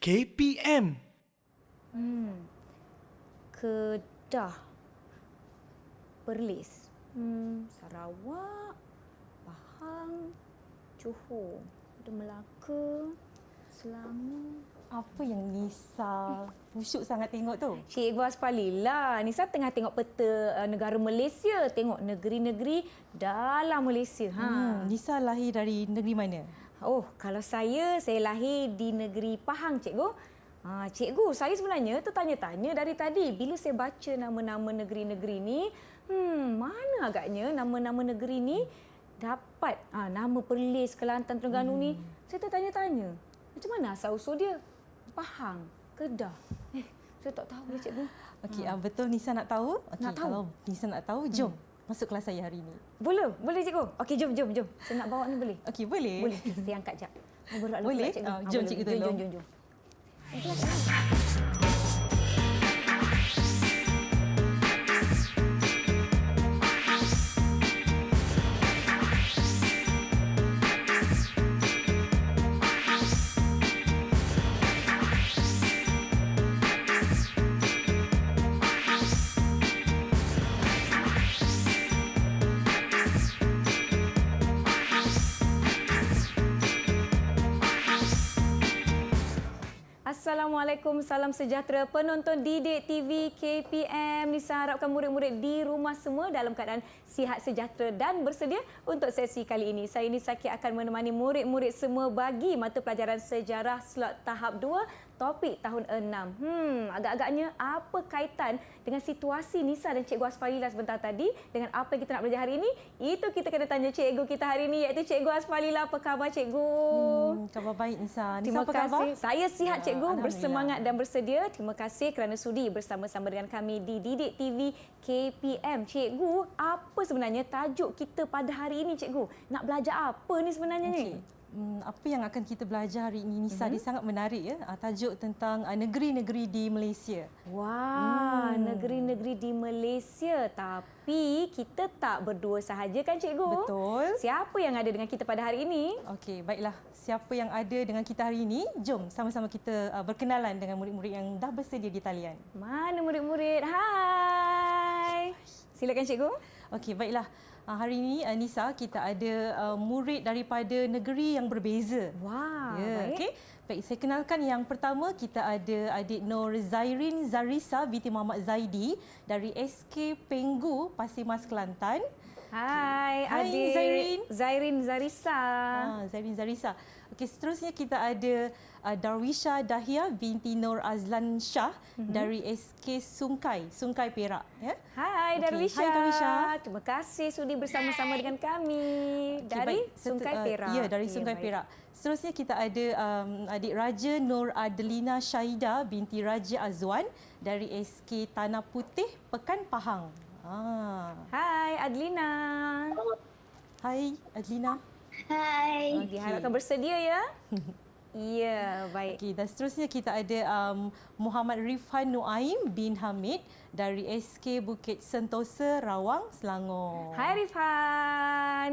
KPM. Kedah, Perlis, Sarawak, Pahang, Johor, ada Melaka, Selangor. Apa yang Nisa khusyuk sangat tengok tu? Cikgu Asfalilah, Nisa tengah tengok peta negara Malaysia, tengok negeri-negeri dalam Malaysia. Nisa lahir dari negeri mana? Oh, kalau saya lahir di negeri Pahang, cikgu. Cikgu, saya sebenarnya tertanya-tanya dari tadi. Bila saya baca nama-nama negeri-negeri ni, mana agaknya nama-nama negeri ni dapat nama Perlis, Kelantan, Terengganu ni. Saya tertanya-tanya, macam mana asal-usul dia? Pahang, Kedah. Saya tak tahu ya, cikgu. Okey, betul Nisa nak tahu? Okey, Nak tahu. kalau Nisa nak tahu, jom masuk kelas saya hari ini. Boleh cikgu. Okey, jom. Saya nak bawa ni boleh? Okey, boleh. Boleh, saya angkat jap. Berat lah Boleh? pula, cikgu. Jom, Boleh. cikgu tolong. Jom. Assalamualaikum, salam sejahtera penonton Didik TV KPM. Nisa harapkan murid-murid di rumah semua dalam keadaan sihat, sejahtera dan bersedia untuk sesi kali ini. Saya Nisa akan menemani murid-murid semua bagi mata pelajaran sejarah slot tahap 2. Topik tahun 6. Agak-agaknya apa kaitan dengan situasi Nisa dan Cikgu Asfalilah sebentar tadi dengan apa yang kita nak belajar hari ini? Itu kita kena tanya cikgu kita hari ini, iaitu Cikgu Asfalilah. Apa khabar, cikgu? Khabar baik, Nisa. Nisa, Terima apa kasih. khabar? Saya sihat, cikgu. Alhamdulillah. Bersemangat dan bersedia. Terima kasih kerana sudi bersama-sama dengan kami di Didik TV KPM. Cikgu, apa sebenarnya tajuk kita pada hari ini, cikgu? Nak belajar apa ni sebenarnya ni? Apa yang akan kita belajar hari ini, Nisa, dia sangat menarik ya. Tajuk tentang negeri-negeri di Malaysia. Wah, negeri-negeri di Malaysia. Tapi kita tak berdua sahaja kan, cikgu? Betul. Siapa yang ada dengan kita pada hari ini? Okey, baiklah. Siapa yang ada dengan kita hari ini? Jom sama-sama kita berkenalan dengan murid-murid yang dah bersedia di talian. Mana murid-murid? Hai. Silakan, cikgu. Okey, baiklah. Hari ini, Nisa, kita ada murid daripada negeri yang berbeza. Wah, Ya, baik. okey. Baik, saya kenalkan yang pertama, kita ada adik Nur Zairin Zarisa binti Muhammad Zaidi dari SK Penggu, Pasir Mas, Kelantan. Hai, Hai, adik Zairin. Zairin Zarisa. Zairin Zarisa. Okey, seterusnya kita ada Darwisha Dahia binti Nur Azlan Shah dari SK Sungai Perak. Ya. Hai, Okey, Darwisha. hai, Darwisha. Terima kasih sudi bersama-sama dengan kami Okey, dari baik. Sungai Perak. Ya, dari Okey, Sungai baik. Perak. Seterusnya kita ada adik Raja Nur Adelina Syahida binti Raja Azwan dari SK Tanah Putih, Pekan Pahang. Hai, Adlina. Hai, Adelina. Hai. Diharapkan bersedia ya. Ya, baik. Okey, dan seterusnya kita ada Muhammad Rifhan Nuaim bin Hamid dari SK Bukit Sentosa, Rawang, Selangor. Hai, Rifhan.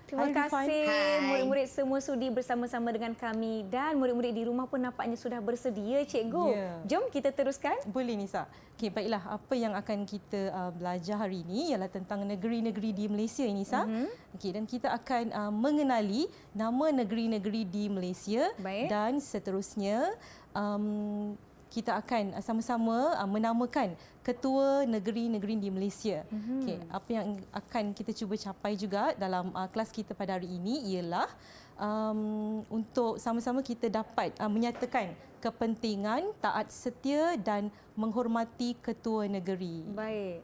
Terima Hai, Rifhan. kasih Hai. murid-murid semua sudi bersama-sama dengan kami dan murid-murid di rumah pun nampaknya sudah bersedia, cikgu. Ya. Jom kita teruskan. Boleh, Nisa. Okey, baiklah. Apa yang akan kita belajar hari ini ialah tentang negeri-negeri di Malaysia, Nisa. Okey, dan kita akan mengenali nama negeri-negeri di Malaysia. Baik. Dan seterusnya kita akan sama-sama menamakan ketua negeri-negeri di Malaysia. Okey, apa yang akan kita cuba capai juga dalam kelas kita pada hari ini ialah untuk sama-sama kita dapat menyatakan kepentingan taat setia dan menghormati ketua negeri. Baik.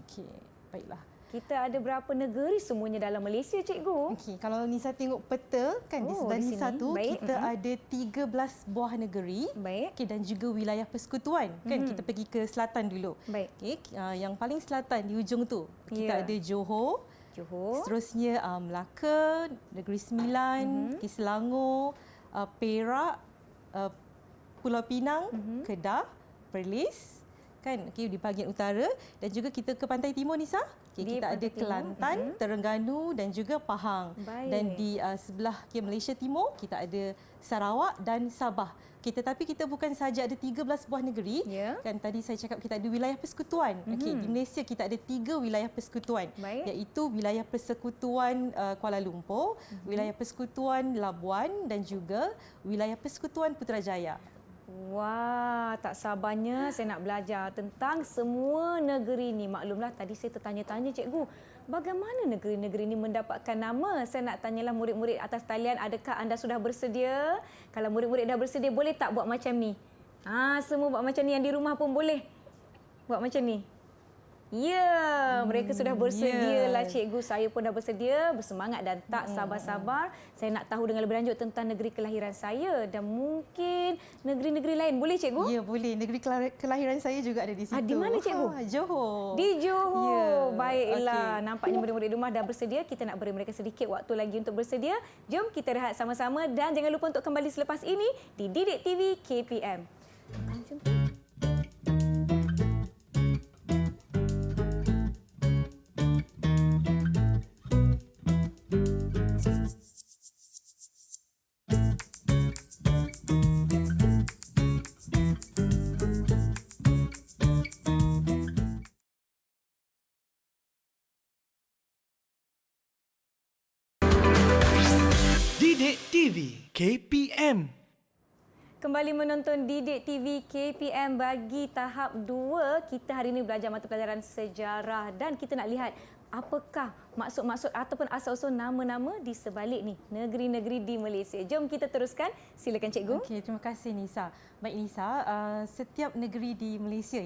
Okey, baiklah. Kita ada berapa negeri semuanya dalam Malaysia, cikgu? Okey, kalau Nisa tengok peta kan di Oh, sebelah di Nisa sini. tu Baik. kita ada 13 buah negeri. Baik. Okey, dan juga wilayah persekutuan kan kita pergi ke selatan dulu. Baik. Okey, yang paling selatan di ujung tu kita Ya. ada Johor. Johor. Seterusnya Melaka, Negeri Sembilan, Selangor, Perak, Pulau Pinang, Kedah, Perlis, kan, okey, di bahagian utara, dan juga kita ke pantai timur, Nisa. Kita ada Pantai Timur. Kelantan, Terengganu dan juga Pahang. Baik. Dan di sebelah Malaysia Timur kita ada Sarawak dan Sabah. Tetapi kita bukan sahaja ada 13 buah negeri. Ya. Kan tadi saya cakap kita ada wilayah persekutuan. Di Malaysia kita ada 3 wilayah persekutuan. Baik. Iaitu wilayah persekutuan Kuala Lumpur, wilayah persekutuan Labuan dan juga wilayah persekutuan Putrajaya. Wah, tak sabarnya saya nak belajar tentang semua negeri ni. Maklumlah tadi saya tertanya-tanya cikgu, bagaimana negeri-negeri ini mendapatkan nama? Saya nak tanyalah murid-murid atas talian, adakah anda sudah bersedia? Kalau murid-murid dah bersedia, boleh tak buat macam ni? Semua buat macam ni, yang di rumah pun boleh buat macam ni. Ya, mereka sudah bersedia lah cikgu. Saya pun dah bersedia, bersemangat dan tak sabar-sabar. Saya nak tahu dengan lebih lanjut tentang negeri kelahiran saya dan mungkin negeri-negeri lain. Boleh cikgu? Ya, boleh. Negeri kelahiran saya juga ada di situ. Di mana cikgu? Johor. Di Johor. Ya. Baiklah, nampaknya murid-murid rumah dah bersedia. Kita nak beri mereka sedikit waktu lagi untuk bersedia. Jom kita rehat sama-sama dan jangan lupa untuk kembali selepas ini di Didik TV KPM. Jumpa. Didik TV KPM. Kembali menonton Didik TV KPM bagi tahap 2. Kita hari ini belajar mata pelajaran sejarah dan kita nak lihat apakah maksud-maksud ataupun asal-usul nama-nama di sebalik ni negeri-negeri di Malaysia. Jom kita teruskan. Silakan cikgu. Okey, terima kasih Nisa. Baik Nisa, setiap negeri di Malaysia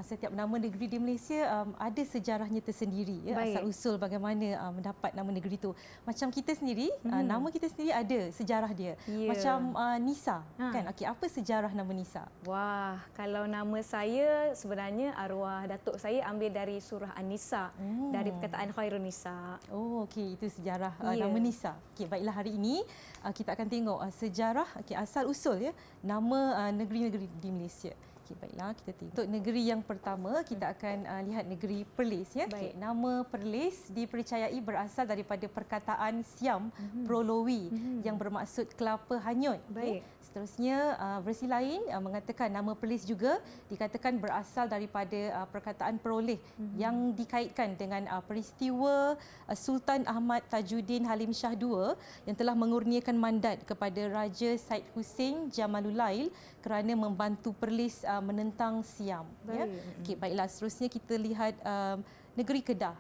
setiap nama negeri di Malaysia ada sejarahnya tersendiri asal usul bagaimana mendapat nama negeri itu. Macam kita sendiri, nama kita sendiri ada sejarah dia. Ya. Macam Nisa kan. Okey, apa sejarah nama Nisa? Wah, kalau nama saya sebenarnya arwah datuk saya ambil dari surah An-Nisa, dari perkataan Khairun Nisa. Oh, okey, itu sejarah Ya. nama Nisa. Okey, baiklah hari ini kita akan tengok sejarah asal usul nama negeri-negeri di Malaysia. Okey, baiklah kita tengok. Untuk negeri yang pertama kita akan lihat negeri Perlis Okey, nama Perlis dipercayai berasal daripada perkataan Siam Prolowi yang bermaksud kelapa hanyut. Baik. Seterusnya versi lain mengatakan nama Perlis juga dikatakan berasal daripada perkataan peroleh yang dikaitkan dengan peristiwa Sultan Ahmad Tajuddin Halim Shah II yang telah mengurniakan mandat kepada Raja Said Hussein Jamalulail kerana membantu Perlis menentang Siam. Okey, baiklah seterusnya kita lihat negeri Kedah.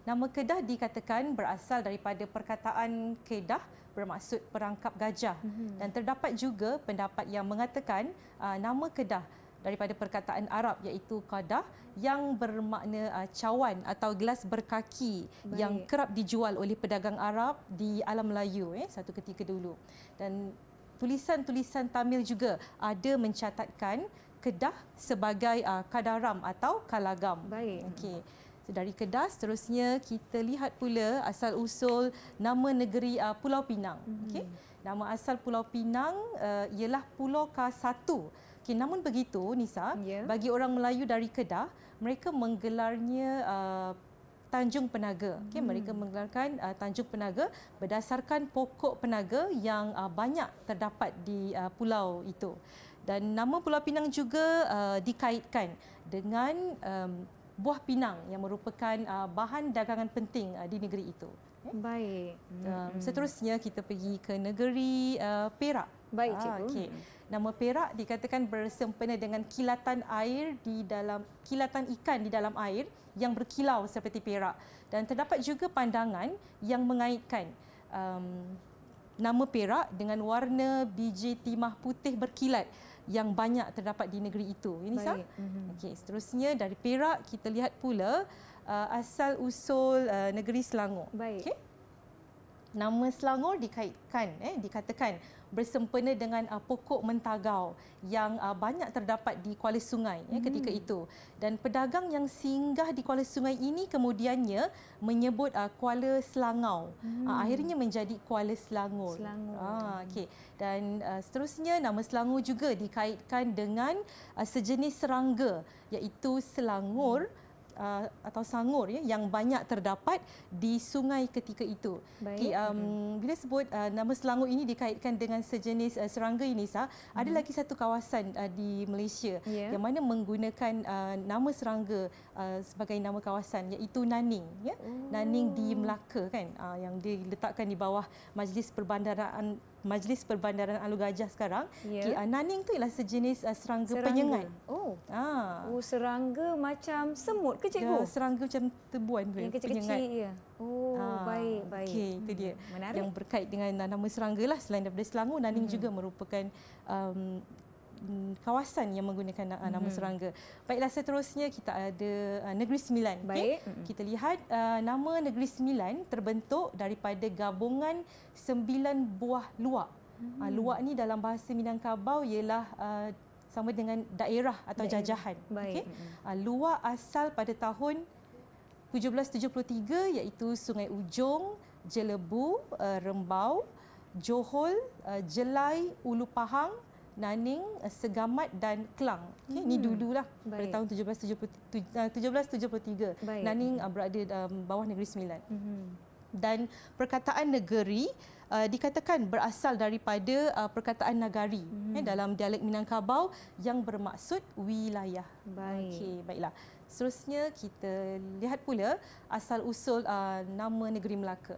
Nama Kedah dikatakan berasal daripada perkataan Kedah bermaksud perangkap gajah dan terdapat juga pendapat yang mengatakan nama Kedah daripada perkataan Arab iaitu qadah yang bermakna cawan atau gelas berkaki yang kerap dijual oleh pedagang Arab di alam Melayu satu ketika dulu. Dan tulisan-tulisan Tamil juga ada mencatatkan Kedah sebagai Kadaram atau Kalagam. Baik. Okey. So, dari Kedah seterusnya kita lihat pula asal usul nama negeri Pulau Pinang. Okey. Nama asal Pulau Pinang ialah Pulau K1. Okey, namun begitu Nisa, bagi orang Melayu dari Kedah, mereka menggelarnya Tanjung Penaga. Okey, mereka menggelarkan Tanjung Penaga berdasarkan pokok penaga yang banyak terdapat di pulau itu. Dan nama Pulau Pinang juga dikaitkan dengan buah pinang yang merupakan bahan dagangan penting di negeri itu. Baik. Seterusnya kita pergi ke negeri Perak. Baik, cikgu. Okey. Nama Perak dikatakan bersempena dengan kilatan ikan di dalam air yang berkilau seperti perak. Dan terdapat juga pandangan yang mengaitkan nama Perak dengan warna biji timah putih berkilat yang banyak terdapat di negeri itu. Ini sah? Okey, seterusnya dari Perak kita lihat pula asal usul negeri Selangor. Baik. Okey. Nama Selangor dikatakan bersempena dengan pokok mentagau yang banyak terdapat di Kuala Sungai ketika itu. Dan pedagang yang singgah di Kuala Sungai ini kemudiannya menyebut Kuala Selangau. Akhirnya menjadi Kuala Selangor. Okey. Dan seterusnya nama Selangor juga dikaitkan dengan sejenis serangga iaitu Selangor atau sangur yang banyak terdapat di sungai ketika itu. Baik. Bila sebut nama Selangor ini dikaitkan dengan sejenis serangga ini, ada lagi satu kawasan di Malaysia yang mana menggunakan nama serangga sebagai nama kawasan, iaitu Naning. Naning di Melaka kan, yang diletakkan di bawah Majlis Perbandaran Alur Gajah sekarang. Naning tu ialah sejenis serangga penyengat. Serangga macam semut ke cikgu? Serangga macam tebuan tu. Yang kecil-kecil ya. Baik. Okey, itu dia. Menarik. Yang berkait dengan nama serangga lah. Selain daripada Selangor, Naning juga merupakan kawasan yang menggunakan nama serangga. Baiklah, seterusnya kita ada Negeri Sembilan. Baik. Kita lihat nama Negeri Sembilan terbentuk daripada gabungan 9 buah luak. Luak ni dalam bahasa Minangkabau ialah sama dengan daerah atau jajahan. Baik. Luak asal pada tahun 1773 iaitu Sungai Ujong, Jelebu, Rembau, Johor, Jelai, Ulu Pahang, Naning, Segamat dan Kelang. Ini dululah pada tahun 1773. Naning berada bawah Negeri Sembilan. Dan perkataan negeri dikatakan berasal daripada perkataan nagari dalam dialek Minangkabau yang bermaksud wilayah. Baiklah. Seterusnya kita lihat pula asal-usul nama negeri Melaka.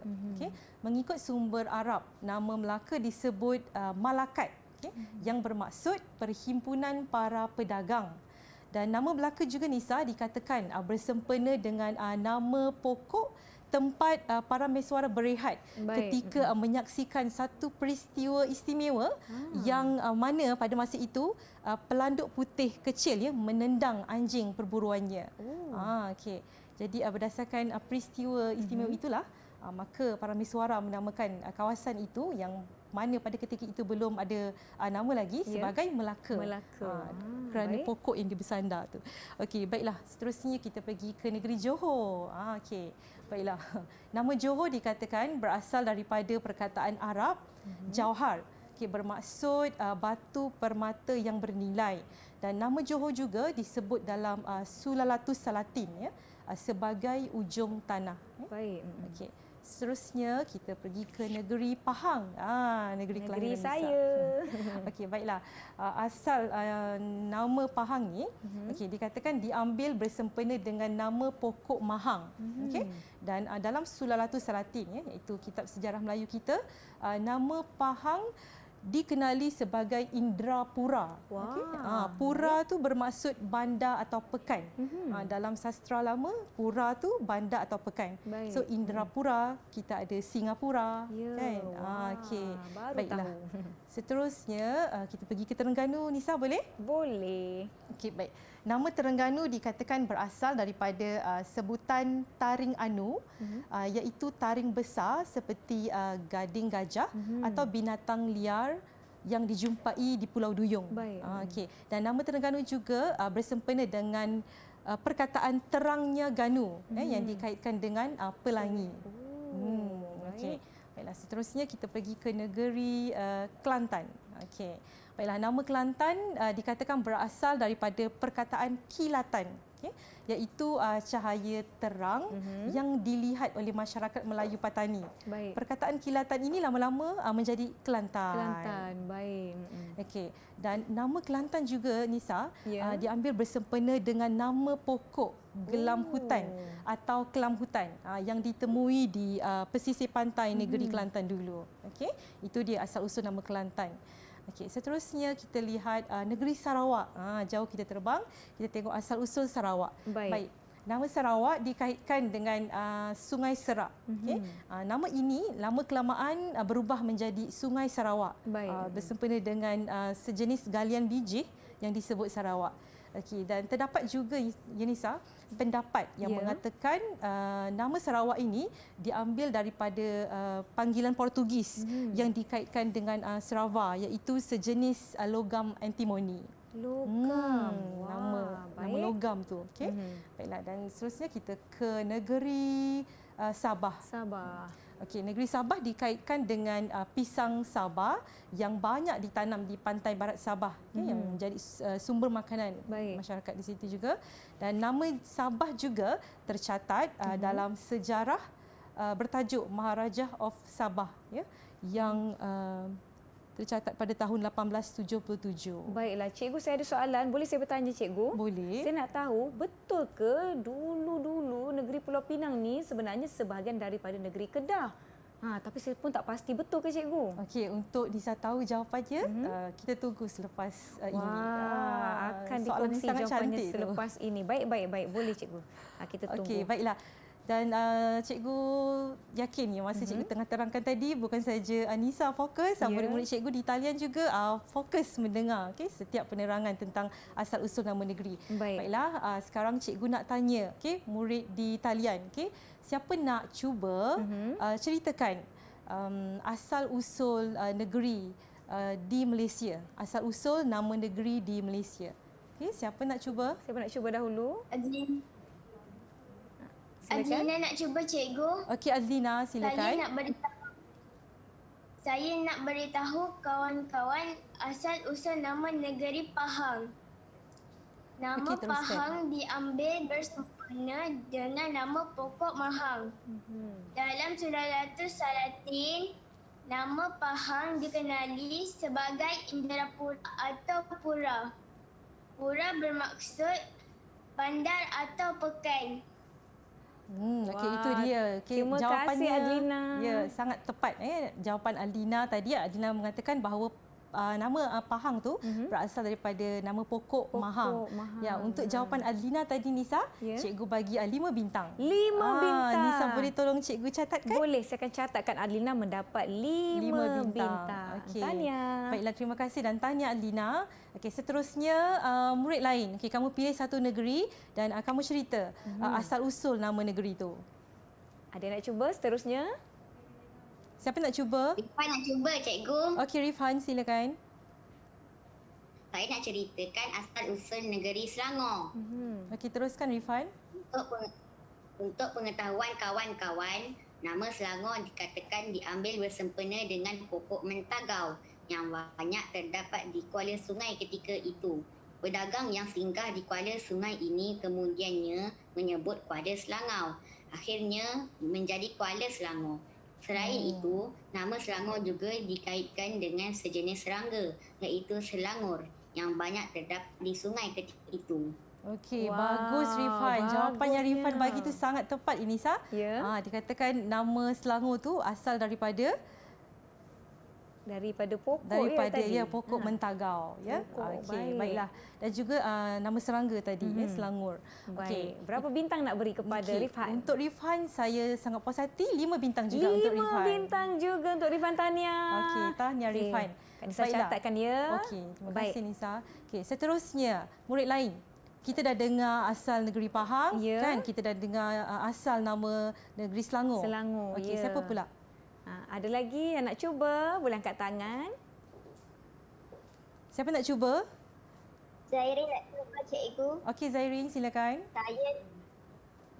Mengikut sumber Arab, nama Melaka disebut Malakat, yang bermaksud perhimpunan para pedagang. Dan nama Melaka juga, Nisa, dikatakan bersempena dengan nama pokok tempat para mesuara berehat ketika menyaksikan satu peristiwa istimewa yang mana pada masa itu pelanduk putih kecil menendang anjing perburuannya. Jadi berdasarkan peristiwa istimewa itulah maka para mesuara menamakan kawasan itu yang mana pada ketika itu belum ada nama lagi sebagai Melaka. Kerana pokok yang bersandar tu. Baiklah, seterusnya kita pergi ke negeri Johor. Baiklah. Nama Johor dikatakan berasal daripada perkataan Arab jauhar. Bermaksud batu permata yang bernilai. Dan nama Johor juga disebut dalam Sulalatus Salatin sebagai ujung tanah. Seterusnya kita pergi ke negeri Pahang. Negeri kelahiran saya. Baiklah. Asal nama Pahang ni dikatakan diambil bersempena dengan nama pokok mahang. Dan dalam Sulalatus Salatin iaitu kitab sejarah Melayu kita, nama Pahang dikenali sebagai Indrapura. Pura tu bermaksud bandar atau pekan. Dalam sastra lama, pura tu bandar atau pekan. So Indrapura, kita ada Singapura, kan? Baiklah. Seterusnya kita pergi ke Terengganu, Nisa, boleh? Boleh. Baik. Nama Terengganu dikatakan berasal daripada sebutan taring anu, iaitu taring besar seperti gading gajah atau binatang liar yang dijumpai di Pulau Duyung. Dan nama Terengganu juga bersempena dengan perkataan terangnya ganu yang dikaitkan dengan pelangi. Baiklah, seterusnya kita pergi ke negeri Kelantan. Baiklah, nama Kelantan dikatakan berasal daripada perkataan kilatan, iaitu cahaya terang yang dilihat oleh masyarakat Melayu Patani. Perkataan kilatan ini lama-lama menjadi Kelantan. Dan nama Kelantan juga, Nisa, diambil bersempena dengan nama pokok gelam hutan atau kelam hutan yang ditemui di pesisir pantai negeri Kelantan dulu. Itu dia asal-usul nama Kelantan. Seterusnya kita lihat negeri Sarawak. Jauh kita terbang, kita tengok asal-usul Sarawak. Baik. Nama Sarawak dikaitkan dengan Sungai Serak. Nama ini lama kelamaan berubah menjadi Sungai Sarawak. Bersempena dengan sejenis galian biji yang disebut Sarawak. Dan terdapat juga, Yunisa, pendapat yang mengatakan nama Sarawak ini diambil daripada panggilan Portugis yang dikaitkan dengan Sarawak, iaitu sejenis logam antimoni. Nama logam tu. Baiklah, dan seterusnya kita ke negeri Sabah. Okey, negeri Sabah dikaitkan dengan pisang Sabah yang banyak ditanam di pantai barat Sabah, yang menjadi sumber makanan masyarakat di situ juga. Dan nama Sabah juga tercatat dalam sejarah bertajuk Maharaja of Sabah, ya, yang tercatat pada tahun 1877. Baiklah, cikgu, saya ada soalan. Boleh saya bertanya, cikgu? Boleh. Saya nak tahu, betul ke dulu-dulu negeri Pulau Pinang ni sebenarnya sebahagian daripada negeri Kedah? Tapi saya pun tak pasti, betul ke, cikgu? Okey, untuk Nisa tahu jawapannya, kita tunggu selepas ini. Akan Soalan dikongsi sangat jawapannya cantik selepas ini. Baik. Boleh, cikgu. Kita tunggu. Okey, baiklah. Dan cikgu yakin ya, masa cikgu tengah terangkan tadi, bukan saja Nisa fokus, murid-murid cikgu di talian juga fokus mendengar setiap penerangan tentang asal-usul nama negeri. Baiklah, sekarang cikgu nak tanya murid di talian. Siapa nak cuba ceritakan asal-usul negeri di Malaysia, asal-usul nama negeri di Malaysia. Siapa nak cuba? Siapa nak cuba dahulu? Adlina nak cuba, cikgu. Okey, Adlina, silakan. Saya nak beritahu kawan-kawan asal-usul nama negeri Pahang. Nama Pahang diambil bersempena dengan nama pokok Mahang. Dalam Sulalatul Salatin, nama Pahang dikenali sebagai Indrapura atau Pura. Pura bermaksud bandar atau pekan. Okey, itu dia. Terima jawapannya, kasih, Adlina. Ya, sangat tepat. Jawapan Adlina tadi, Adlina mengatakan bahawa nama Pahang tu berasal daripada nama pokok Mahang. Ya, untuk jawapan Adlina tadi, Nisa, cikgu bagi 5 bintang. 5 bintang. Nisa, boleh tolong cikgu catatkan? Boleh, saya akan catatkan. Adlina mendapat 5 bintang. Okey. Tahniah. Baiklah, terima kasih dan tahniah Adlina. Okey, seterusnya murid lain. Okey, kamu pilih satu negeri dan kamu cerita asal-usul nama negeri itu. Ada nak cuba seterusnya? Siapa nak cuba? Rifan nak cuba, cikgu. Okey, Rifan, silakan. Saya nak ceritakan asal-usul negeri Selangor. Okey, teruskan Rifan. Untuk pengetahuan kawan-kawan, nama Selangor dikatakan diambil bersempena dengan pokok mentagau yang banyak terdapat di kuala sungai ketika itu. Pedagang yang singgah di kuala sungai ini kemudiannya menyebut kuala Selangor. Akhirnya menjadi kuala Selangor. Selain itu, nama Selangor juga dikaitkan dengan sejenis serangga, iaitu selangur yang banyak terdapat di sungai ketika itu. Okey, bagus Rifan. Jawapan yang Rifan bagi tu sangat tepat, Inisa. Ya. Dikatakan nama Selangor tu asal daripada pokok pokok mentagau, ya. Okey, baiklah. Dan juga nama serangga tadi, selangur. Okey, berapa bintang nak beri kepada Rifan? Untuk Rifan, saya sangat puas hati, 5 bintang juga untuk Rifan. 5 bintang juga untuk Rifan, tahniah. Okey, tahniah Rifan. Nisa catatkan ya. Okey, terima kasih Nisa. Okey, seterusnya murid lain. Kita dah dengar asal negeri Pahang, kan? Kita dah dengar asal nama negeri Selangor. Okey, siapa pula? Ada lagi yang nak cuba? Boleh angkat tangan. Siapa nak cuba? Zairin nak cuba, cikgu. Okey, Zairin, silakan.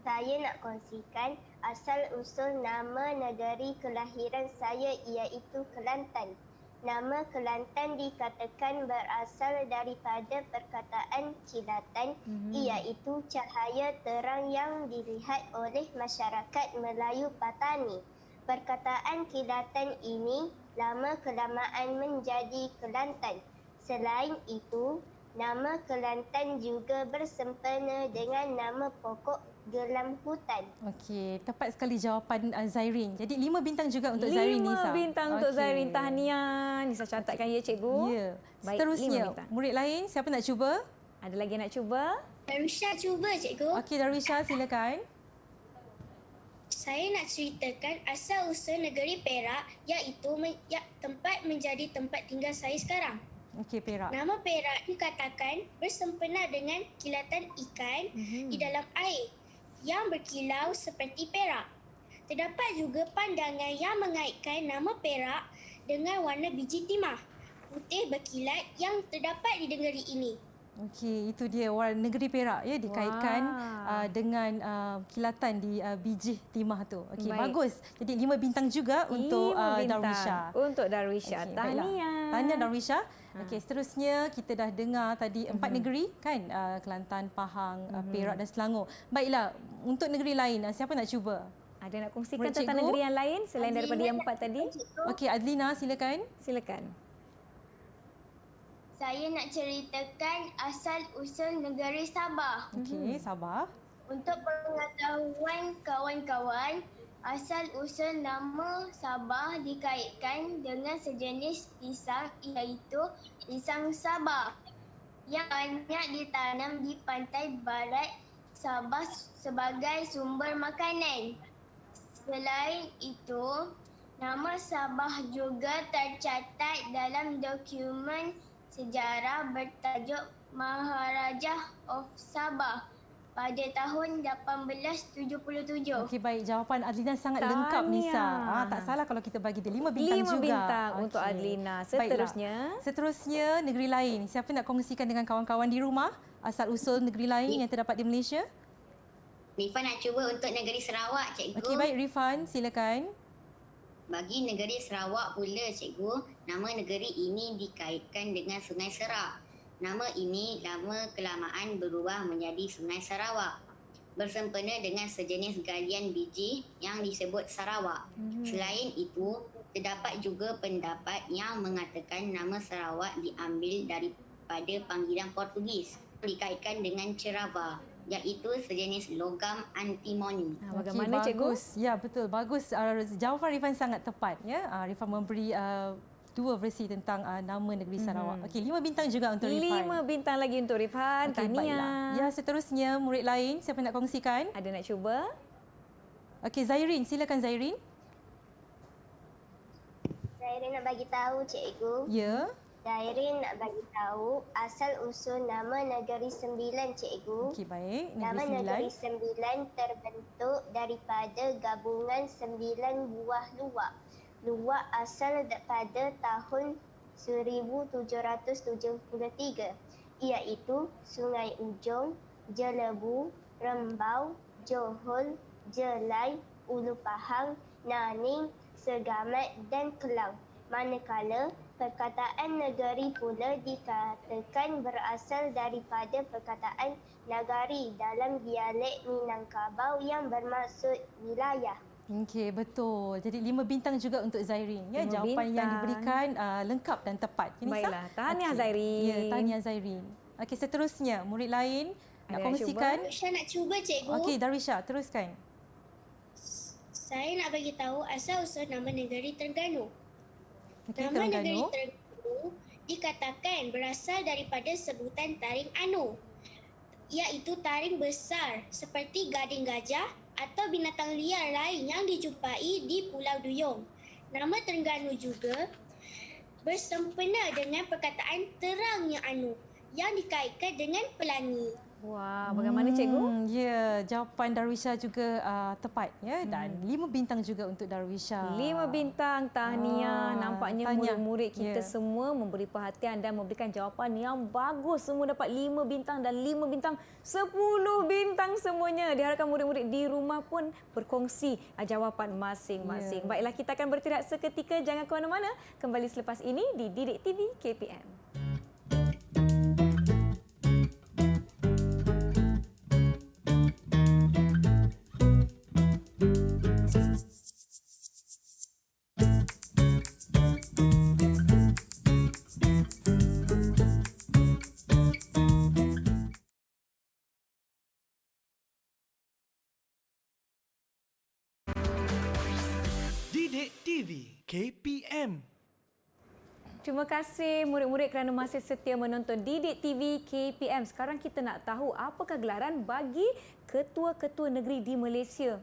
Saya nak kongsikan asal-usul nama negeri kelahiran saya iaitu Kelantan. Nama Kelantan dikatakan berasal daripada perkataan kilatan iaitu cahaya terang yang dilihat oleh masyarakat Melayu Patani. Perkataan kilatan ini lama-kelamaan menjadi Kelantan. Selain itu, nama Kelantan juga bersempena dengan nama pokok gelam hutan. Okey, tepat sekali jawapan Zairin. Jadi 5 bintang juga untuk Zairin, Nisa. 5 bintang untuk Zairin. Tahniah. Nisa catatkan ya, cikgu. Ya. Baik, seterusnya, murid lain siapa nak cuba? Ada lagi yang nak cuba? Darwisha cuba, cikgu. Okey, Darwisha, silakan. Saya nak ceritakan asal-usul negeri Perak iaitu tempat menjadi tempat tinggal saya sekarang. Okey, Perak. Nama Perak dikatakan bersempena dengan kilatan ikan di dalam air yang berkilau seperti perak. Terdapat juga pandangan yang mengaitkan nama Perak dengan warna biji timah putih berkilat yang terdapat di negeri ini. Okey, itu dia negeri Perak ya, dikaitkan dengan kilatan di Bijih Timah tu. Okey, bagus. Jadi 5 bintang juga untuk Darwisha. Untuk Darwisha. Okey, Tahniah. Tahniah Darwisha. Okey, seterusnya kita dah dengar tadi 4 negeri kan, Kelantan, Pahang, Perak dan Selangor. Baiklah, untuk negeri lain siapa nak cuba? Ada nak kongsikan Murid tentang cikgu? negeri yang lain selain daripada yang 4 tadi? Okey, Adlina silakan. Silakan. Saya nak ceritakan asal-usul negeri Sabah. Okey, Sabah. Untuk pengetahuan kawan-kawan, asal-usul nama Sabah dikaitkan dengan sejenis pisang iaitu pisang Sabah yang banyak ditanam di pantai barat Sabah sebagai sumber makanan. Selain itu, nama Sabah juga tercatat dalam dokumen sejarah bertajuk Maharaja of Sabah pada tahun 1877. Okey, baik. Jawapan Adlina sangat lengkap, Nisa. Tak salah kalau kita bagi dia 5 bintang 5 juga. bintang untuk Okey. Adlina. Baiklah. Seterusnya, Negeri lain. Siapa nak kongsikan dengan kawan-kawan di rumah asal-usul negeri lain yang terdapat di Malaysia? Rifan nak cuba untuk negeri Sarawak, cikgu. Okey, baik Rifan, silakan. Bagi negeri Sarawak pula, cikgu, nama negeri ini dikaitkan dengan Sungai Serak. Nama ini lama-kelamaan berubah menjadi Sungai Sarawak. Bersempena dengan sejenis galian biji yang disebut Sarawak. Selain itu, terdapat juga pendapat yang mengatakan nama Sarawak diambil daripada panggilan Portugis dikaitkan dengan cerava, iaitu sejenis logam antimoni. bagaimana Okey, cikgu? bagus. Ya, betul. Bagus. Jawapan Rifan sangat tepat. Ya, Rifan memberi 2 versi tentang nama negeri Sarawak. Okey, 5 bintang juga untuk Rifan. 5 bintang lagi untuk Rifan. Okey, baiklah. Tahniah. Ya, seterusnya murid lain siapa nak kongsikan? Ada nak cuba? Okey, Zairin, silakan Zairin. Saya nak bagi tahu cikgu. Ya. Dairin nak bagi tahu asal usul nama Negeri Sembilan, cikgu. Okey, baik. Nama Negeri Negeri Sembilan. Sembilan terbentuk daripada gabungan 9 buah luwak. Luwak asal pada tahun 1773, iaitu Sungai Ujong, Jelebu, Rembau, Johor, Jelai, Ulu Pahang, Naning, Segamat dan Kelang. Manakala perkataan negeri pula dikatakan berasal daripada perkataan nagari dalam dialek Minangkabau yang bermaksud wilayah. Okey, betul. Jadi 5 bintang juga untuk Zairin. Ya, 5 jawapan yang bintang. diberikan lengkap dan tepat. Ya, Nisa? Baiklah. Tahniah, Okey. Zairin. Ya, tahniah Zairin. Okey, seterusnya murid lain Ada nak nak kongsikan. Darwisha nak cuba, cikgu. Okey, Darwisha, teruskan. Saya nak bagi tahu asal usul nama negeri Terengganu. Okey, Nama negeri Terengganu. Terengganu dikatakan berasal daripada sebutan taring anu, iaitu taring besar seperti gading gajah atau binatang liar lain yang dijumpai di Pulau Duyung. Nama Terengganu juga bersempena dengan perkataan terangnya anu yang dikaitkan dengan pelangi. Wah, bagaimana cikgu? Ya, jawapan Darwisha juga tepat ya, dan 5 bintang juga untuk Darwisha. 5 bintang, tahniah. Nampaknya tahniah. murid-murid kita Ya. semua memberi perhatian dan memberikan jawapan yang bagus. Semua dapat 5 bintang dan 5 bintang, 10 bintang semuanya. Diharapkan murid-murid di rumah pun berkongsi jawapan masing-masing. Ya. Baiklah, kita akan bertirahat seketika. Jangan ke mana-mana. Kembali selepas ini di Didik TV KPM. Didik TV KPM. Terima kasih murid-murid kerana masih setia menonton Didik TV KPM. Sekarang kita nak tahu apakah gelaran bagi ketua-ketua negeri di Malaysia.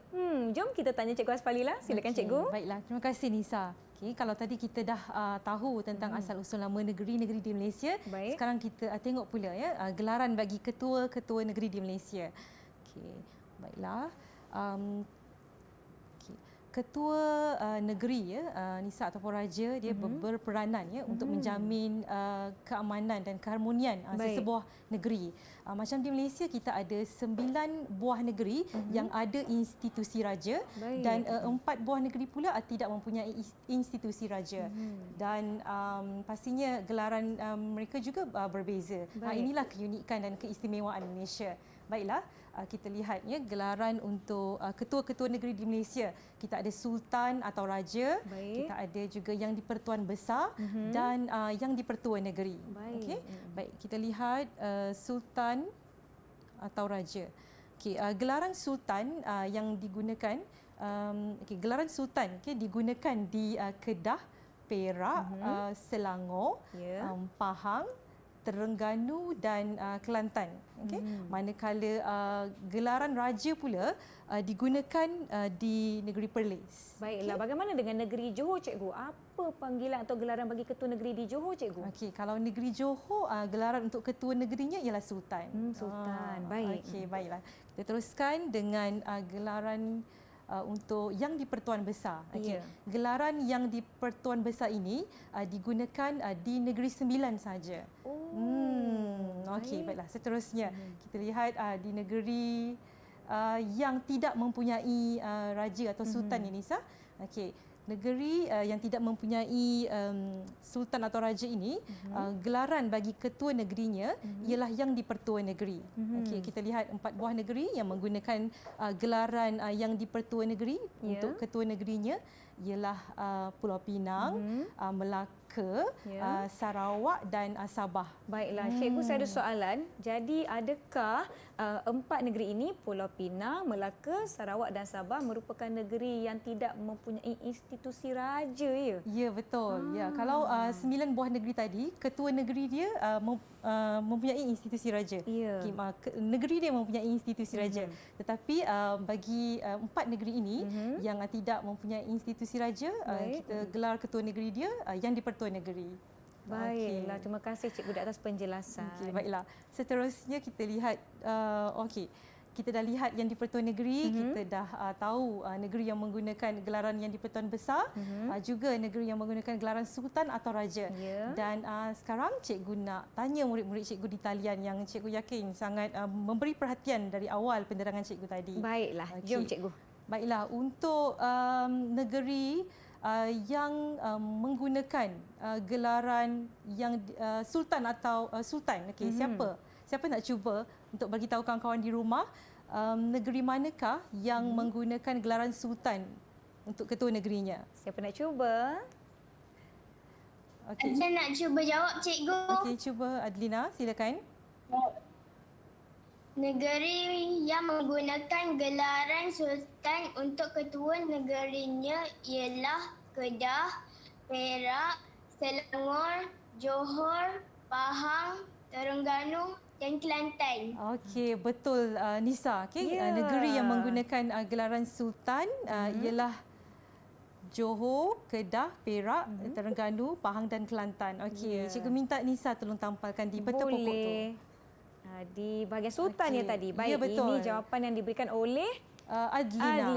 Jom kita tanya Cikgu Asfalila. Silakan Okey, Cikgu. Baiklah, terima kasih Nisa. Okey, kalau tadi kita dah tahu tentang asal-usul nama negeri-negeri di Malaysia, Baik. sekarang kita tengok pula ya gelaran bagi ketua-ketua negeri di Malaysia. Okey, baiklah. Okey. ketua negeri Nisa ataupun raja dia berperanan untuk menjamin keamanan dan keharmonian sesebuah negeri. Macam di Malaysia kita ada 9 buah negeri yang ada institusi raja. Baik. Dan 4 buah negeri pula tidak mempunyai institusi raja. Dan pastinya gelaran mereka juga berbeza. Inilah keunikan dan keistimewaan Malaysia. Baiklah, kita lihat ya gelaran untuk ketua-ketua negeri di Malaysia. Kita ada sultan atau raja, kita ada juga yang di-Pertuan Besar dan yang di-Pertua Negeri. Okey. Baik, kita lihat sultan atau raja. Okey, gelaran sultan yang digunakan gelaran sultan digunakan di Kedah, Perak, Selangor, Pahang, Terengganu dan Kelantan. Okey. Manakala gelaran raja pula digunakan di negeri Perlis. Baiklah, bagaimana dengan negeri Johor, cikgu? Apa panggilan atau gelaran bagi ketua negeri di Johor, cikgu? Okey, kalau negeri Johor gelaran untuk ketua negerinya ialah sultan. Sultan. Baik. Okey, baiklah. Kita teruskan dengan gelaran untuk yang di Pertuan Besar. Okay. Gelaran yang di Pertuan Besar ini digunakan di Negeri Sembilan saja. Okey, baiklah. Seterusnya kita lihat di negeri yang tidak mempunyai raja atau sultan ini, Nisa. Okey. Negeri yang tidak mempunyai sultan atau raja ini, gelaran bagi ketua negerinya ialah yang di Pertua Negeri. Okey, kita lihat 4 buah negeri yang menggunakan gelaran yang di Pertua Negeri untuk ketua negerinya ialah Pulau Pinang, Melaka, Sarawak dan Sabah. Baiklah, cikgu, saya ada soalan. Jadi adakah 4 negeri ini, Pulau Pinang, Melaka, Sarawak dan Sabah merupakan negeri yang tidak mempunyai institusi raja, ya? Ya, betul. Ya, kalau 9 buah negeri tadi, ketua negeri dia mempunyai institusi raja. Ya. Negeri dia mempunyai institusi raja. Tetapi bagi 4 negeri ini yang tidak mempunyai institusi raja, kita gelar ketua negeri dia yang di Pertua Negeri. Baiklah, terima kasih cikgu di atas penjelasan. Okey, baiklah. Seterusnya kita lihat kita dah lihat yang di Pertuan Negeri, kita dah tahu negeri yang menggunakan gelaran yang di Pertuan Besar, juga negeri yang menggunakan gelaran sultan atau raja. Dan sekarang cikgu nak tanya murid-murid cikgu di talian yang cikgu yakin sangat memberi perhatian dari awal penerangan cikgu tadi. Baiklah, jom cikgu. Baiklah, untuk negeri yang menggunakan gelaran yang sultan atau sultan. Okey, siapa nak cuba untuk bagi tahu kawan-kawan di rumah negeri manakah yang menggunakan gelaran sultan untuk ketua negerinya? Siapa nak cuba? Okey. Saya nak cuba jawab, cikgu. Okey, cuba Adlina, silakan. Negeri yang menggunakan gelaran sultan untuk ketua negerinya ialah Kedah, Perak, Selangor, Johor, Pahang, Terengganu dan Kelantan. Okey, betul Nisa. Okey, negeri yang menggunakan gelaran sultan ialah Johor, Kedah, Perak, Terengganu, Pahang dan Kelantan. Okey, cikgu minta Nisa tolong tampalkan di peta pokok tu. Di bahagian sultan ya tadi. Baik, ya, betul. ini jawapan yang diberikan oleh Adlina.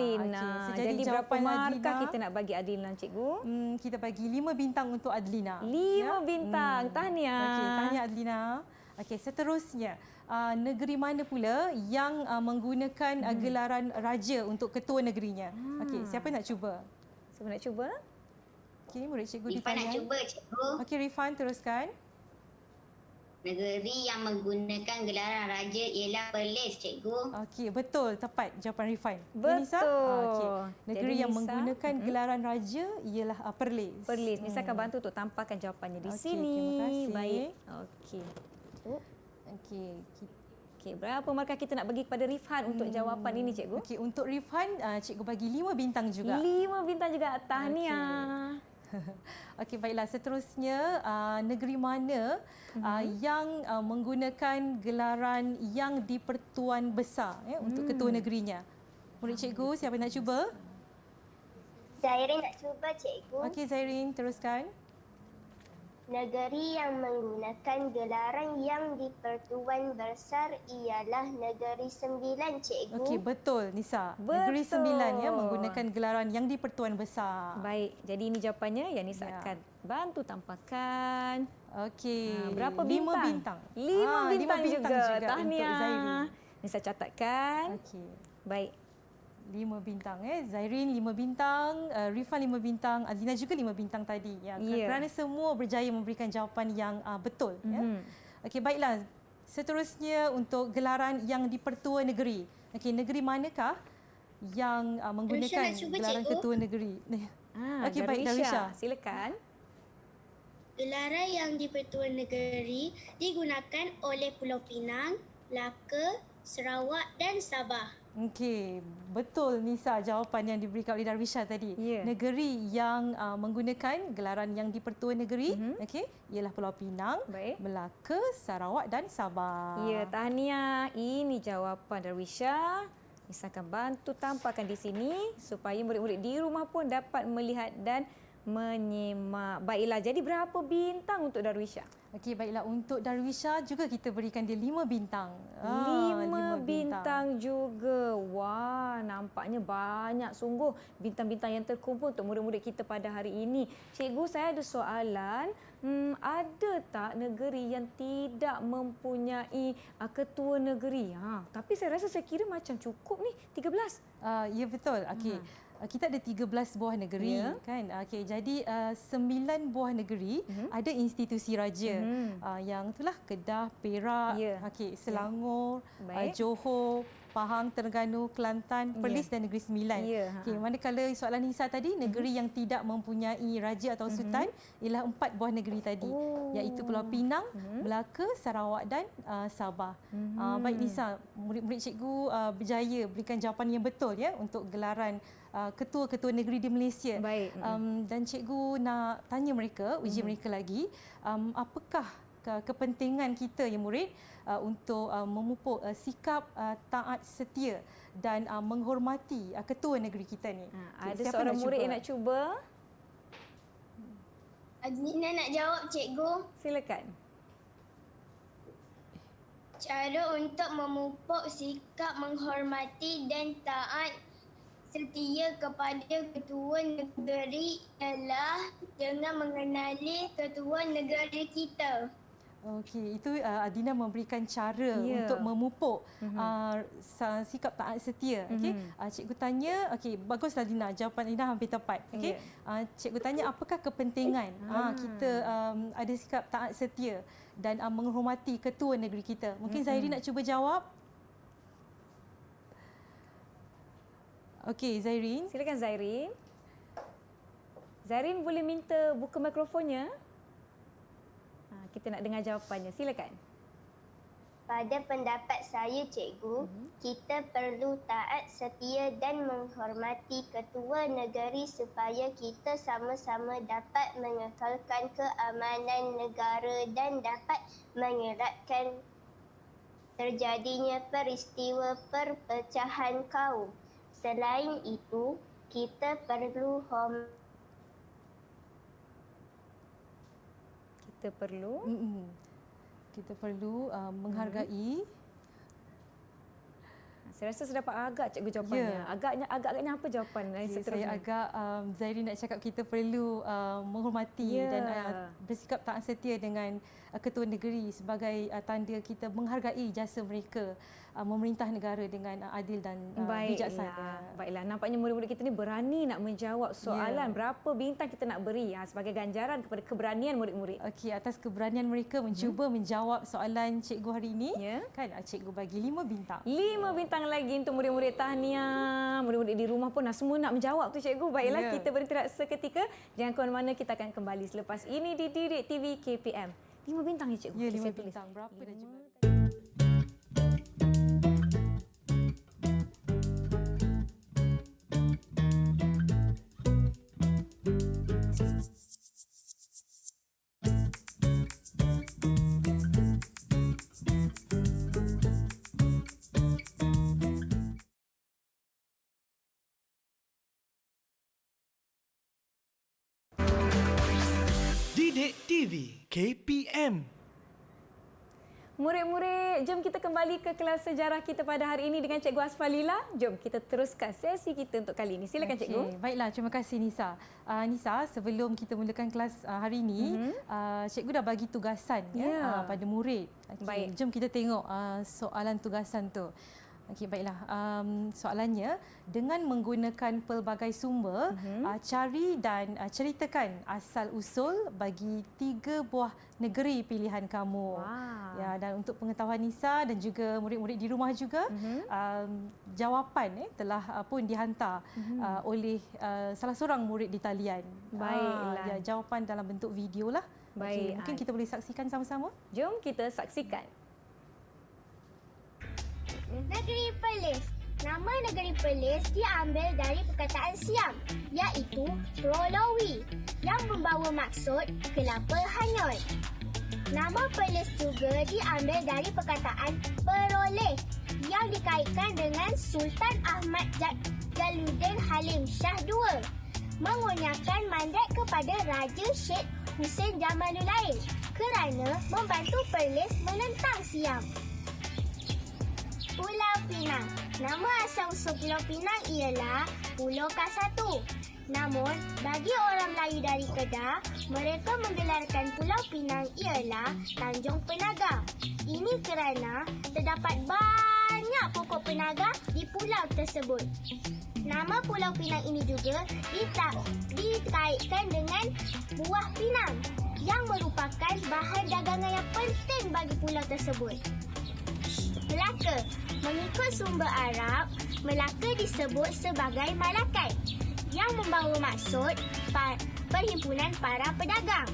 Okay. Jadi berapa markah kita nak bagi Adlina, cikgu? Kita bagi 5 bintang untuk Adlina. 5 bintang. Tahniah. Okey, tahniah Adlina. Okey, seterusnya negeri mana pula yang menggunakan gelaran raja untuk ketua negerinya? Okey, siapa nak cuba? Siapa nak cuba? Okey, murid cikgu di Rifan nak talian. cuba, cikgu. Okey, Rifan teruskan. Negeri yang menggunakan gelaran raja ialah Perlis, cikgu. Okey, betul, tepat jawapan Rifan. Betul. Nisa? Okey. Negeri Jadi yang Nisa, menggunakan gelaran raja ialah Perlis. Perlis. Nisa akan bantu untuk tampalkan jawapannya di Okey, sini. terima kasih. Baik. Okey. Okey. Okey, berapa markah kita nak bagi kepada Rifhan untuk jawapan ini, cikgu? Okey, untuk Rifan cikgu bagi 5 bintang juga. 5 bintang juga. Tahniah. Okey, baiklah. Seterusnya, negeri mana yang menggunakan gelaran yang di Pertuan Besar untuk ketua negerinya? Murid cikgu, siapa nak cuba? Zairin nak cuba, cikgu. Okey, Zairin, teruskan. Negeri yang menggunakan gelaran yang di-Pertuan Besar ialah Negeri Sembilan, Cikgu. Okey, betul Nisa. Betul. Negeri Sembilan ya menggunakan gelaran yang di-Pertuan Besar. Baik, jadi ini jawapannya yang Nisa Ya. akan bantu tampakkan. Okey. Berapa 5 bintang? bintang. 5 bintang, juga. untuk Zairi. Tahniah. Nisa catatkan. Okey. Baik. 5 bintang Zairin 5 bintang, Rifan 5 bintang, Adina juga 5 bintang tadi ya. Ya. Kerana semua berjaya memberikan jawapan yang betul ya. Okey, baiklah. Seterusnya untuk gelaran yang di-Pertua Negeri. Okey, negeri manakah yang menggunakan nak cuba, gelaran Cikgu? ketua negeri? Okey, baik Darwisha, Darwisha. silakan. Gelaran yang di-Pertuan Negeri digunakan oleh Pulau Pinang, Melaka, Sarawak dan Sabah. Okey, betul Nisa jawapan yang diberikan oleh Darwisha tadi. Ya. Negeri yang menggunakan gelaran yang di-Pertua Negeri, okey, ialah Pulau Pinang, Baik. Melaka, Sarawak dan Sabah. Ya, tahniah. Ini jawapan Darwisha. Nisa akan bantu tampakkan di sini supaya murid-murid di rumah pun dapat melihat dan menyimak. Baiklah, jadi berapa bintang untuk Darwisha? Okey, baiklah untuk Darwisha juga kita berikan dia 5 bintang. 5 bintang juga. Wah, nampaknya banyak sungguh bintang-bintang yang terkumpul untuk murid-murid kita pada hari ini. Cikgu, saya ada soalan. Ada tak negeri yang tidak mempunyai ketua negeri? Tapi saya rasa saya kira macam cukup ni, 13. Ya betul. Okey. Kita ada 13 buah negeri kan. Okey, jadi 9 buah negeri ada institusi raja. Yang itulah Kedah, Perak, okey, Selangor, Baik. Johor, Pahang, Terengganu, Kelantan, Perlis dan Negeri Sembilan. Okey, manakala soalan Nisa tadi negeri yang tidak mempunyai raja atau sultan ialah 4 buah negeri tadi, iaitu Pulau Pinang, Melaka, Sarawak dan Sabah. Baik Nisa, murid-murid cikgu berjaya berikan jawapan yang betul ya untuk gelaran ketua-ketua negeri di Malaysia. Baik. Dan cikgu nak tanya mereka, uji mereka lagi, apakah kepentingan kita ya murid untuk memupuk sikap taat setia dan menghormati ketua negeri kita ni. Ada Siapa seorang nak murid cuba? yang nak cuba? Adina nak jawab, Cikgu. Silakan. Cara untuk memupuk sikap menghormati dan taat setia kepada ketua negeri ialah dengan mengenali ketua negeri kita. Okey, itu Adina memberikan cara untuk memupuk sikap taat setia. Okey, cikgu tanya, okey, baguslah Adina, jawapan Adina hampir tepat. Okey, cikgu tanya apakah kepentingan kita ada sikap taat setia dan menghormati ketua negeri kita. Mungkin Zairi nak cuba jawab. Okey, Zairin. Silakan Zairin. Zairin boleh minta buka mikrofonnya? Kita nak dengar jawapannya. Silakan. Pada pendapat saya, Cikgu, kita perlu taat setia dan menghormati ketua negeri supaya kita sama-sama dapat mengekalkan keamanan negara dan dapat mengelakkan terjadinya peristiwa perpecahan kaum. Selain itu, kita perlu Kita perlu menghargai. Saya rasa saya dapat agak cikgu jawapannya. Agaknya apa jawapan Saya seterusnya? agak Zairi nak cakap kita perlu menghormati dan bersikap taat setia dengan ketua negeri sebagai tanda kita menghargai jasa mereka memerintah negara dengan adil dan bijaksana. Baiklah, nampaknya murid-murid kita ni berani nak menjawab soalan berapa bintang kita nak beri sebagai ganjaran kepada keberanian murid-murid. Okey, atas keberanian mereka mencuba menjawab soalan cikgu hari ini, kan cikgu bagi 5 bintang. 5 bintang lagi untuk murid-murid. Tahniah. Murid-murid di rumah pun semua nak menjawab tu cikgu. Baiklah, kita berhenti seketika. Jangan ke mana-mana, kita akan kembali selepas ini di Didik TV KPM. 5 bintang ya cikgu? Ya, 5 Saya tulis. bintang. Berapa dah jumlah? Didik TV KPM. Murid-murid, jom kita kembali ke kelas sejarah kita pada hari ini dengan Cikgu Asfalila. Jom kita teruskan sesi kita untuk kali ini. Silakan Cikgu. Baiklah, terima kasih Nisa. Nisa, sebelum kita mulakan kelas hari ini, Cikgu dah bagi tugasan pada murid. Baik. Jom kita tengok soalan tugasan tu. Okey, baiklah. Soalannya, dengan menggunakan pelbagai sumber, cari dan ceritakan asal-usul bagi 3 buah negeri pilihan kamu. Wow. Ya, dan untuk pengetahuan Nisa dan juga murid-murid di rumah juga, jawapan telah pun dihantar oleh salah seorang murid di talian. Baiklah. Ya, jawapan dalam bentuk video lah. Baik. Okey, mungkin kita boleh saksikan sama-sama. Jom kita saksikan. Negeri Perlis. Nama negeri Perlis diambil dari perkataan Siam, iaitu Prolowi, yang membawa maksud kelapa hanyut. Nama Perlis juga diambil dari perkataan peroleh, yang dikaitkan dengan Sultan Ahmad Jalaluddin Halim Shah II, mengurniakan mandat kepada Raja Sheikh Hussein Jamaluddin kerana membantu Perlis menentang Siam. Pulau Pinang. Nama asal-usul Pulau Pinang ialah Pulau K1. Namun, bagi orang Melayu dari Kedah, mereka menggelarkan Pulau Pinang ialah Tanjung Penaga. Ini kerana terdapat banyak pokok penaga di pulau tersebut. Nama Pulau Pinang ini juga dikaitkan dengan buah pinang yang merupakan bahan dagangan yang penting bagi pulau tersebut. Melaka. Mengikut sumber Arab, Melaka disebut sebagai Malakai yang membawa maksud perhimpunan para pedagang.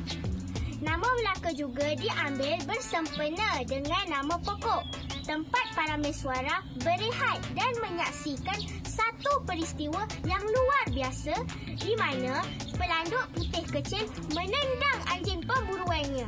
Nama Melaka juga diambil bersempena dengan nama pokok, tempat para mesuara berehat dan menyaksikan satu peristiwa yang luar biasa di mana pelanduk putih kecil menendang anjing pemburuannya.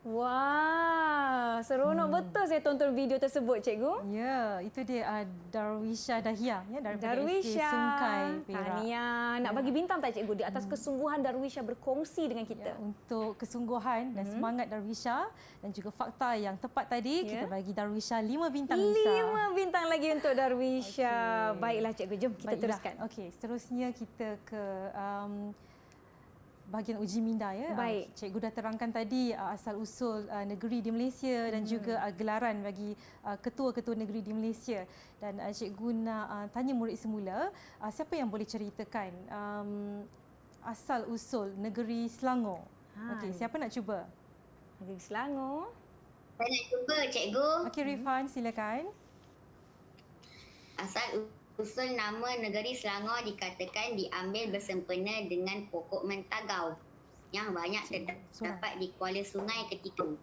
Wah, seronok betul saya tonton video tersebut, Cikgu. Ya, itu dia Darwisha Dahia daripada SK Darwisha, Sungkai Perak. tahniah. Nak bagi bintang tak Cikgu di atas kesungguhan Darwisha berkongsi dengan kita? Ya, untuk kesungguhan dan semangat Darwisha dan juga fakta yang tepat tadi, kita bagi Darwisha 5 bintang. 5 bintang lagi untuk Darwisha. Okey. Baiklah Cikgu, jom kita teruskan. Okey, seterusnya kita ke bahagian uji minda ya. Baik. Cikgu dah terangkan tadi asal-usul negeri di Malaysia dan juga gelaran bagi ketua-ketua negeri di Malaysia. Dan cikgu nak tanya murid semula, siapa yang boleh ceritakan asal-usul negeri Selangor? Okey, siapa nak cuba? Negeri Selangor. Saya nak cuba, Cikgu. Okey, Rifan silakan. Asal-usul nama negeri Selangor dikatakan diambil bersempena dengan pokok mentagau yang banyak terdapat di kuala sungai ketika itu.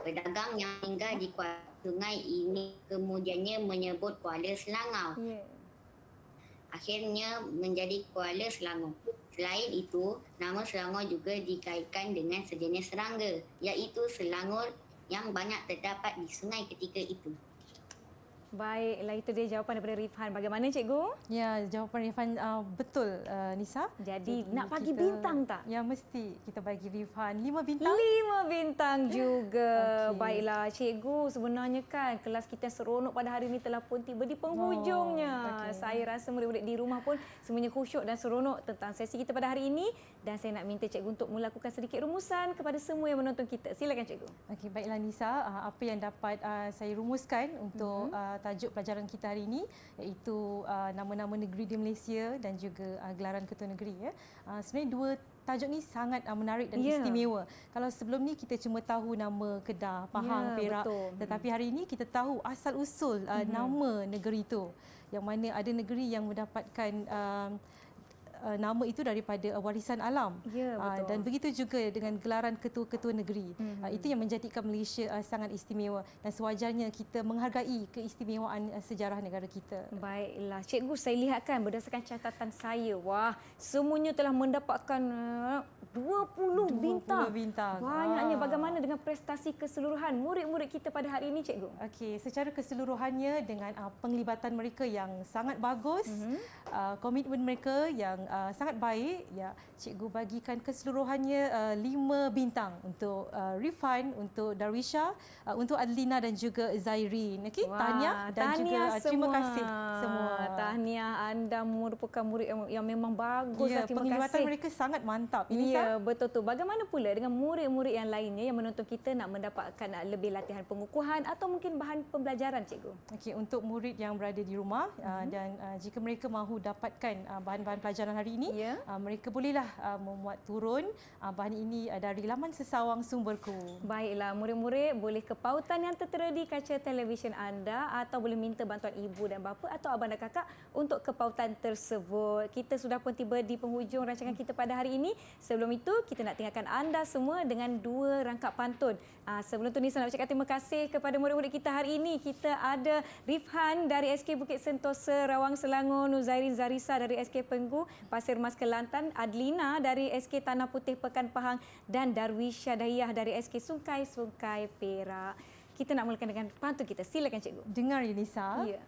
Pedagang yang tinggal di kuala sungai ini kemudiannya menyebut Kuala Selangor. Akhirnya menjadi Kuala Selangor. Selain itu, nama Selangor juga dikaitkan dengan sejenis serangga, iaitu Selangor yang banyak terdapat di sungai ketika itu. Baiklah, itu dia jawapan daripada Rifhan. Bagaimana Cikgu? Ya, jawapan Rifan betul Nisa. Jadi nak bagi bintang tak? Ya, mesti kita bagi Rifan 5 bintang. 5 bintang juga. Okey. Baiklah Cikgu, sebenarnya kan kelas kita seronok pada hari ini telah pun tiba di penghujungnya. okey. Saya rasa murid-murid di rumah pun semuanya khusyuk dan seronok tentang sesi kita pada hari ini. Dan saya nak minta Cikgu untuk melakukan sedikit rumusan kepada semua yang menonton kita. Silakan Cikgu. Okey, baiklah Nisa, apa yang dapat saya rumuskan untuk tajuk pelajaran kita hari ini iaitu nama-nama negeri di Malaysia dan juga gelaran ketua negeri ya. Sebenarnya dua tajuk ni sangat menarik dan istimewa. Kalau sebelum ni kita cuma tahu nama Kedah, Pahang, Perak, betul. tetapi hari ini kita tahu asal usul nama negeri itu. Yang mana ada negeri yang mendapatkan nama itu daripada warisan alam. Ya, betul. Dan begitu juga dengan gelaran ketua-ketua negeri. Itu yang menjadikan Malaysia sangat istimewa dan sewajarnya kita menghargai keistimewaan sejarah negara kita. Baiklah, Cikgu, saya lihatkan berdasarkan catatan saya, wah, semuanya telah mendapatkan 2 bintang. bintang. Banyaknya. Bagaimana dengan prestasi keseluruhan murid-murid kita pada hari ini, Cikgu? Okey, secara keseluruhannya dengan penglibatan mereka yang sangat bagus, komitmen mereka yang sangat baik, ya, cikgu bagikan keseluruhannya 5 bintang untuk Rifan, untuk Darwisha, untuk Adlina dan juga Zairin. Okey, tahniah dan juga terima kasih semua. Tahniah, anda merupakan murid yang memang bagus. Ya, Terima penglibatan kasih. mereka sangat mantap. Ini Ya, betul tu. Bagaimana pula dengan murid-murid yang lainnya yang menonton kita nak mendapatkan lebih latihan pengukuhan atau mungkin bahan pembelajaran, Cikgu? Okey, untuk murid yang berada di rumah dan jika mereka mahu dapatkan bahan-bahan pelajaran hari ini, Ya. mereka bolehlah memuat turun bahan ini dari laman Sesawang Sumberku. Baiklah, murid-murid boleh ke pautan yang tertera di kaca televisyen anda atau boleh minta bantuan ibu dan bapa atau abang dan kakak untuk ke pautan tersebut. Kita sudah pun tiba di penghujung rancangan kita pada hari ini. Sebelum itu, kita nak tinggalkan anda semua dengan 2 rangkap pantun. Sebelum tu Nisa nak ucapkan terima kasih kepada murid-murid kita hari ini. Kita ada Rifhan dari SK Bukit Sentosa, Rawang Selangor, Nuzairin Zarisa dari SK Penggu, Pasir Mas Kelantan, Adlina dari SK Tanah Putih Pekan Pahang dan Darwisha Dahiyah dari SK Sungai Perak. Kita nak mulakan dengan pantun kita. Silakan, Cikgu. Dengar Yunisa. Ya.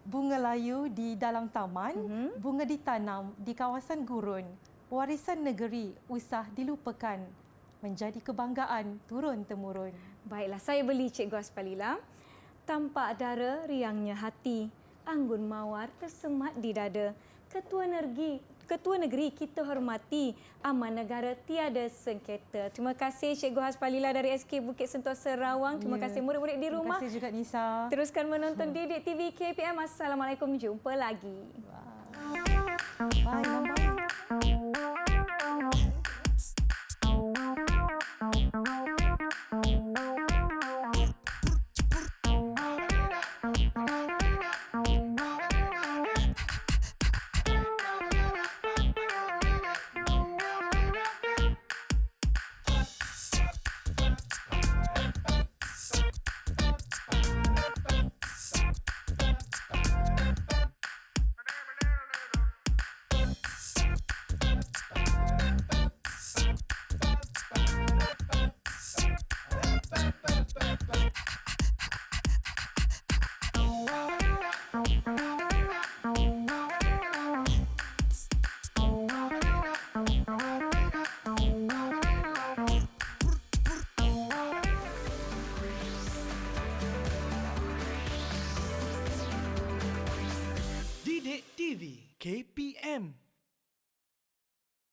Bunga layu di dalam taman, bunga ditanam di kawasan gurun. Warisan negeri usah dilupakan, menjadi kebanggaan turun-temurun. Baiklah, saya beli Cikgu Aspalila. Tampak dara riangnya hati, anggun mawar tersemat di dada. Ketua negeri kita hormati, aman negara tiada sengketa. Terima kasih Cikgu Aspalila dari SK Bukit Sentosa Rawang. Terima kasih murid-murid di rumah. Terima kasih juga Nisa. Teruskan menonton Didik TV KPM. Assalamualaikum, jumpa lagi. Bye. Bye.